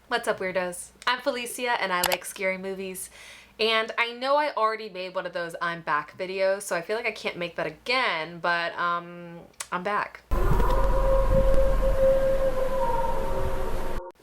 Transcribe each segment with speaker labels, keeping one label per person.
Speaker 1: What's up, weirdos? I'm Felicia and I like scary movies. And I know I already made one of those I'm back videos, so I feel like I can't make that again, but I'm back.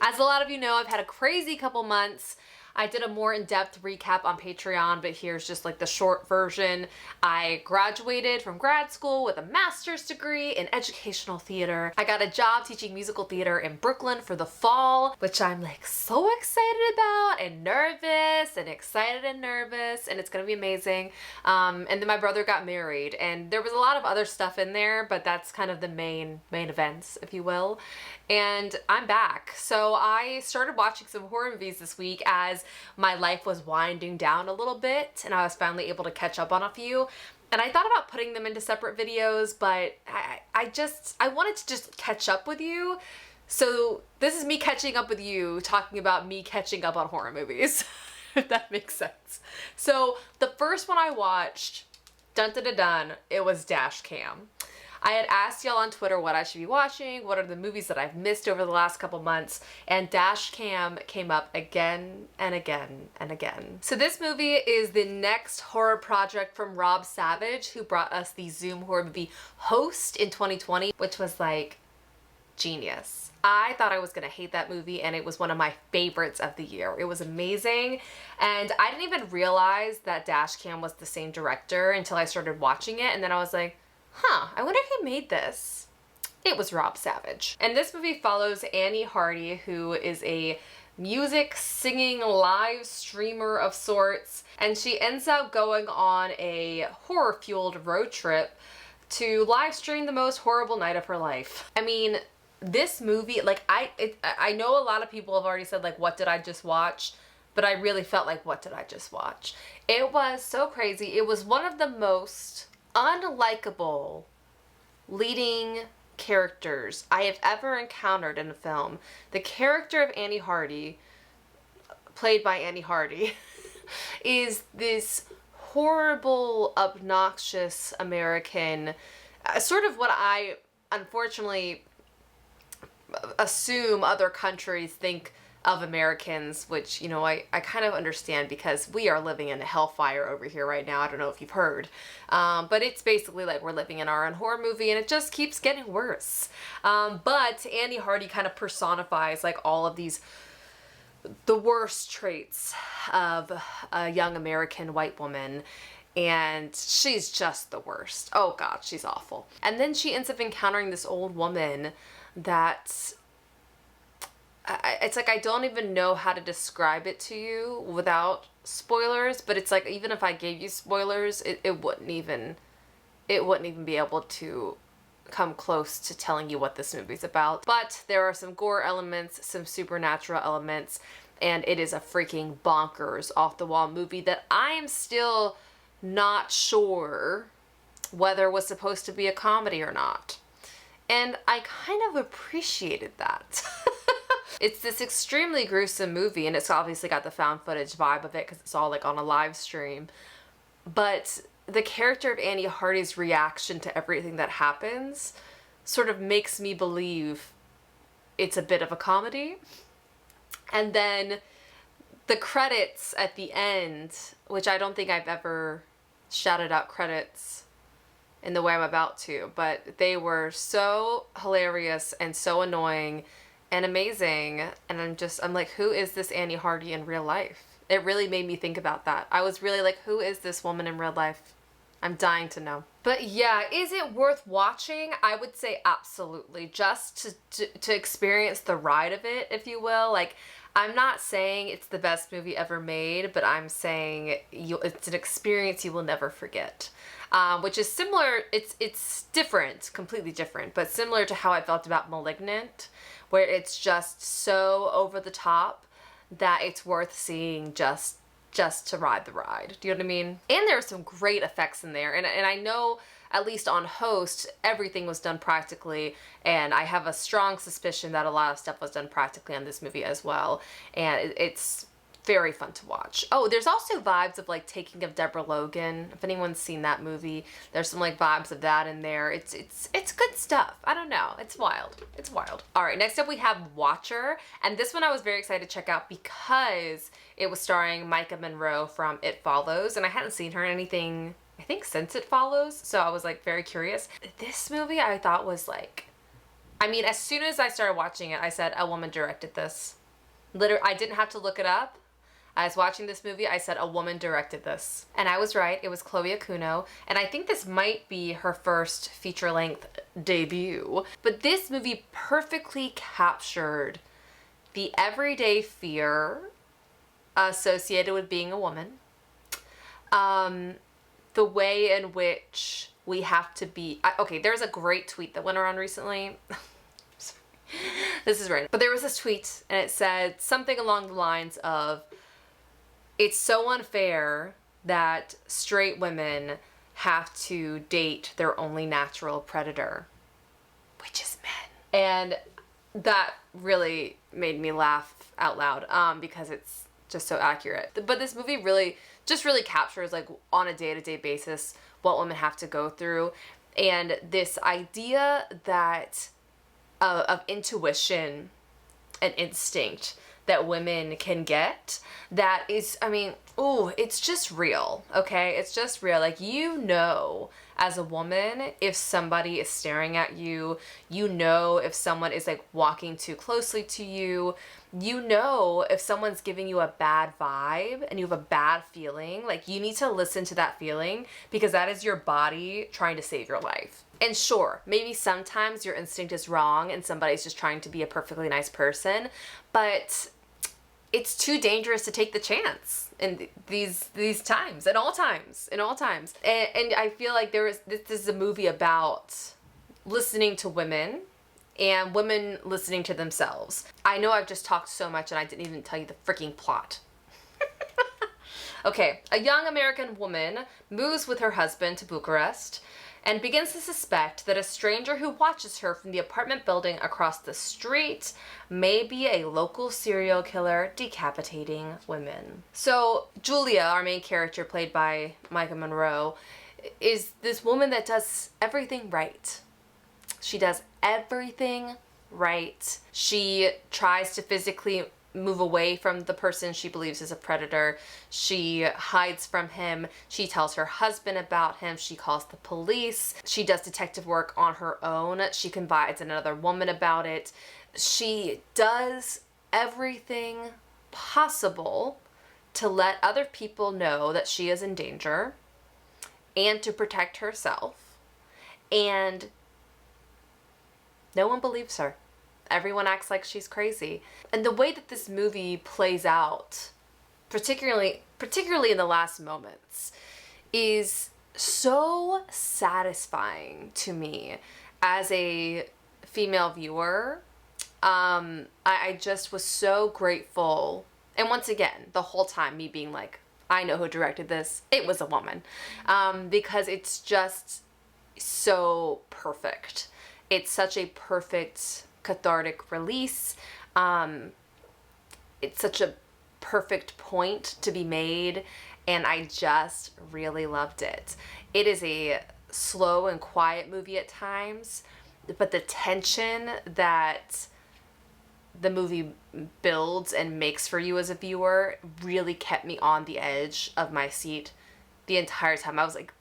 Speaker 1: As a lot of you know, I've had a crazy couple months. I did a more in-depth recap on Patreon, but here's just like the short version. I graduated from grad school with a master's degree in educational theater. I got a job teaching musical theater in Brooklyn for the fall, which I'm like so excited about and nervous and excited and nervous, and it's gonna be amazing. And then my brother got married, and there was a lot of other stuff in there, but that's kind of the main events, if you will. And I'm back. So I started watching some horror movies this week as my life was winding down a little bit and I was finally able to catch up on a few. And I thought about putting them into separate videos, but I wanted to just catch up with you. So this is me catching up with you, talking about me catching up on horror movies, if that makes sense. So the first one I watched, dun dun dun dun, it was Dashcam. I had asked y'all on Twitter what I should be watching, what are the movies that I've missed over the last couple months, and Dashcam came up again and again and again. So this movie is the next horror project from Rob Savage, who brought us the Zoom horror movie Host in 2020, which was like genius. I thought I was gonna hate that movie, and it was one of my favorites of the year. It was amazing, and I didn't even realize that Dashcam was the same director until I started watching it, and then I was like, huh, I wonder who made this. It was Rob Savage. And this movie follows Annie Hardy, who is a music singing live streamer of sorts, and she ends up going on a horror-fueled road trip to live stream the most horrible night of her life. I mean, this movie, like, I know a lot of people have already said, like, what did I just watch? But I really felt like, what did I just watch? It was so crazy. It was one of the most unlikable leading characters I have ever encountered in a film. The character of Annie Hardy, played by Annie Hardy, is this horrible, obnoxious American, sort of what I unfortunately assume other countries think of Americans, which, you know, I kind of understand because we are living in a hellfire over here right now. I don't know if you've heard, but it's basically like we're living in our own horror movie, and it just keeps getting worse. But Annie Hardy kind of personifies like all of these, the worst traits of a young American white woman, and she's just the worst. Oh God, she's awful. And then she ends up encountering this old woman that it's like I don't even know how to describe it to you without spoilers, but it's like even if I gave you spoilers, it wouldn't even be able to come close to telling you what this movie's about. But there are some gore elements, some supernatural elements, and it is a freaking bonkers off-the-wall movie that I am still not sure whether it was supposed to be a comedy or not. And I kind of appreciated that. It's this extremely gruesome movie, and it's obviously got the found footage vibe of it because it's all like on a live stream. But the character of Annie Hardy's reaction to everything that happens sort of makes me believe it's a bit of a comedy. And then the credits at the end, which I don't think I've ever shouted out credits in the way I'm about to, but they were so hilarious and so annoying and amazing, and I'm like, who is this Annie Hardy in real life? It really made me think about that. I was really like, who is this woman in real life? I'm dying to know. But yeah, is it worth watching? I would say absolutely, just to experience the ride of it, if you will. Like, I'm not saying it's the best movie ever made, but I'm saying it's an experience you will never forget. Which is similar, it's different, completely different, but similar to how I felt about Malignant, where it's just so over the top that it's worth seeing just to ride the ride. Do you know what I mean? And there are some great effects in there, and I know at least on Host, everything was done practically, and I have a strong suspicion that a lot of stuff was done practically on this movie as well. And it's very fun to watch. Oh, there's also vibes of like Taking of Deborah Logan. If anyone's seen that movie, there's some like vibes of that in there. It's good stuff. I don't know. It's wild. It's wild. All right, next up we have Watcher, and this one I was very excited to check out because it was starring Micah Monroe from It Follows, and I hadn't seen her in anything I think since It Follows, so I was like very curious. This movie I thought was like, I mean, as soon as I started watching it, I said a woman directed this. Literally, I didn't have to look it up. I was watching this movie, I said a woman directed this. And I was right, it was Chloe Okuno, and I think this might be her first feature-length debut. But this movie perfectly captured the everyday fear associated with being a woman. The way in which we have to be... okay, there's a great tweet that went around recently. This is random. But there was this tweet, and it said something along the lines of, it's so unfair that straight women have to date their only natural predator, which is men. And that really made me laugh out loud, because it's just so accurate. But this movie really captures, like, on a day-to-day basis what women have to go through, and this idea that of intuition and instinct that women can get, that is, I mean, ooh, it's just real, okay? It's just real. Like, you know, as a woman, if somebody is staring at you, you know if someone is like walking too closely to you, you know if someone's giving you a bad vibe and you have a bad feeling, like you need to listen to that feeling because that is your body trying to save your life. And sure, maybe sometimes your instinct is wrong and somebody's just trying to be a perfectly nice person, but it's too dangerous to take the chance in these times, in all times. And I feel like this is a movie about listening to women and women listening to themselves. I know I've just talked so much and I didn't even tell you the freaking plot. Okay, a young American woman moves with her husband to Bucharest and begins to suspect that a stranger who watches her from the apartment building across the street may be a local serial killer decapitating women. So Julia, our main character played by Micah Monroe, is this woman that does everything right. She does everything right. She tries to physically move away from the person she believes is a predator. She hides from him. She tells her husband about him. She calls the police. She does detective work on her own. She confides in another woman about it. She does everything possible to let other people know that she is in danger and to protect herself. And no one believes her. Everyone acts like she's crazy. And the way that this movie plays out, particularly in the last moments, is so satisfying to me as a female viewer. I just was so grateful. And once again, the whole time me being like, I know who directed this. It was a woman. Because it's just so perfect. It's such a perfect cathartic release. It's such a perfect point to be made, and I just really loved it. It is a slow and quiet movie at times, but the tension that the movie builds and makes for you as a viewer really kept me on the edge of my seat the entire time. I was like,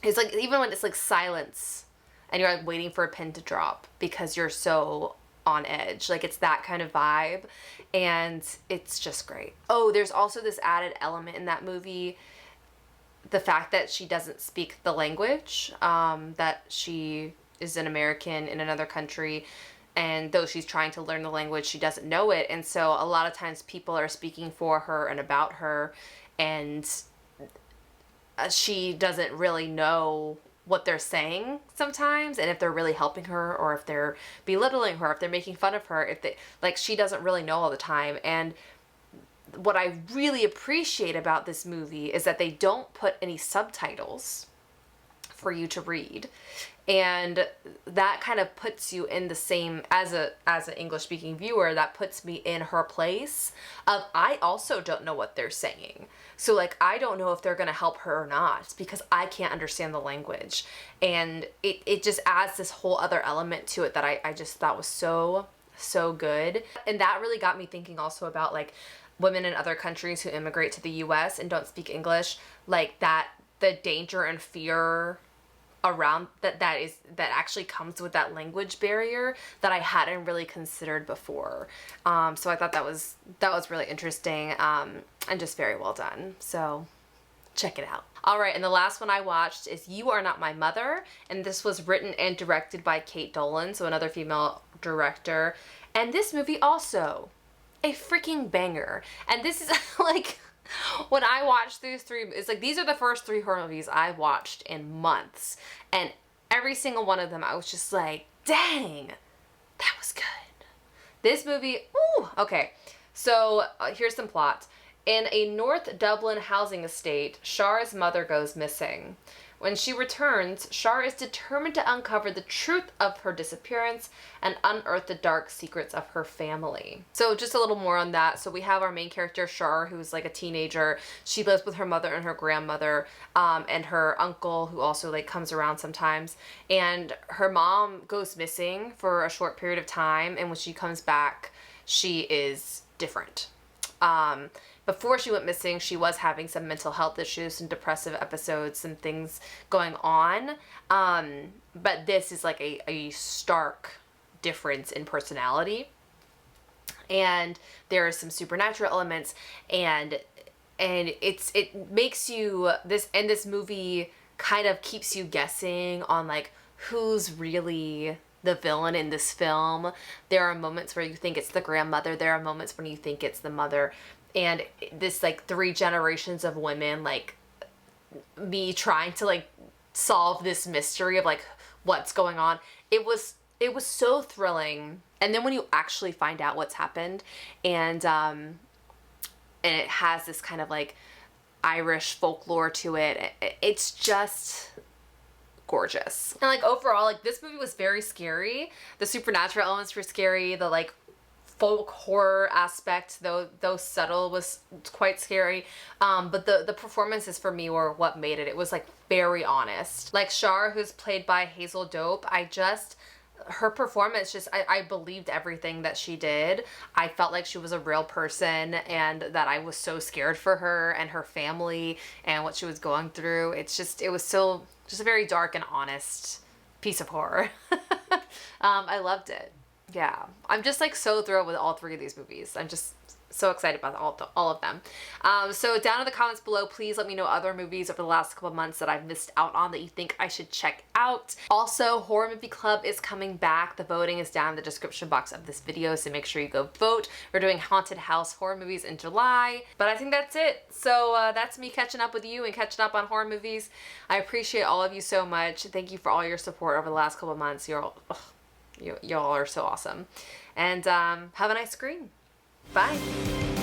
Speaker 1: it's like, even when it's like silence and you're like waiting for a pin to drop because you're so on edge. Like, it's that kind of vibe, and it's just great. Oh, there's also this added element in that movie, the fact that she doesn't speak the language, that she is an American in another country, and though she's trying to learn the language, she doesn't know it, and so a lot of times people are speaking for her and about her, and she doesn't really know what they're saying sometimes, and if they're really helping her or if they're belittling her, if they're making fun of her, if they, like, she doesn't really know all the time. And what I really appreciate about this movie is that they don't put any subtitles for you to read, And that kind of puts you in the same, as an English speaking viewer, that puts me in her place of, I also don't know what they're saying. So like, I don't know if they're going to help her or not because I can't understand the language. And it just adds this whole other element to it that I just thought was so good. And that really got me thinking also about like women in other countries who immigrate to the US and don't speak English, like that the danger and fear around that actually comes with that language barrier that I hadn't really considered before. So I thought that was really interesting, and just very well done. So check it out. All right, and the last one I watched is You Are Not My Mother, and this was written and directed by Kate Dolan, so another female director. And this movie also a freaking banger. And this is like, when I watched these three, it's like these are the first 3 horror movies I watched in months, and every single one of them I was just like, dang, that was good. This movie, ooh, okay. So here's some plot. In a North Dublin housing estate, Char's mother goes missing. When she returns, Char is determined to uncover the truth of her disappearance and unearth the dark secrets of her family. So just a little more on that. So we have our main character, Char, who's like a teenager. She lives with her mother and her grandmother, and her uncle, who also like comes around sometimes. And her mom goes missing for a short period of time, and when she comes back, she is different. Before she went missing, she was having some mental health issues, some depressive episodes, some things going on. But this is like a stark difference in personality. And there are some supernatural elements, and it makes you, this movie kind of keeps you guessing on like who's really the villain in this film. There are moments where you think it's the grandmother. There are moments when you think it's the mother. And this like 3 generations of women, like me trying to like solve this mystery of like what's going on. It was so thrilling. And then when you actually find out what's happened, and it has this kind of like Irish folklore to it, it's just gorgeous. And like overall, like this movie was very scary. The supernatural elements were scary. The like folk horror aspect, though subtle, was quite scary. But the performances for me were what made it. It was like very honest. Like Char, who's played by Hazel Dope, her performance just, I believed everything that she did. I felt like she was a real person, and that I was so scared for her and her family and what she was going through. It was so just a very dark and honest piece of horror. I loved it. Yeah, I'm just like so thrilled with all 3 of these movies. I'm just so excited about all of them. So down in the comments below, please let me know other movies over the last couple of months that I've missed out on that you think I should check out. Also, Horror Movie Club is coming back. The voting is down in the description box of this video, so make sure you go vote. We're doing haunted house horror movies in July. But I think that's it. So that's me catching up with you and catching up on horror movies. I appreciate all of you so much. Thank you for all your support over the last couple of months. Y'all are so awesome. And have a nice screen. Bye.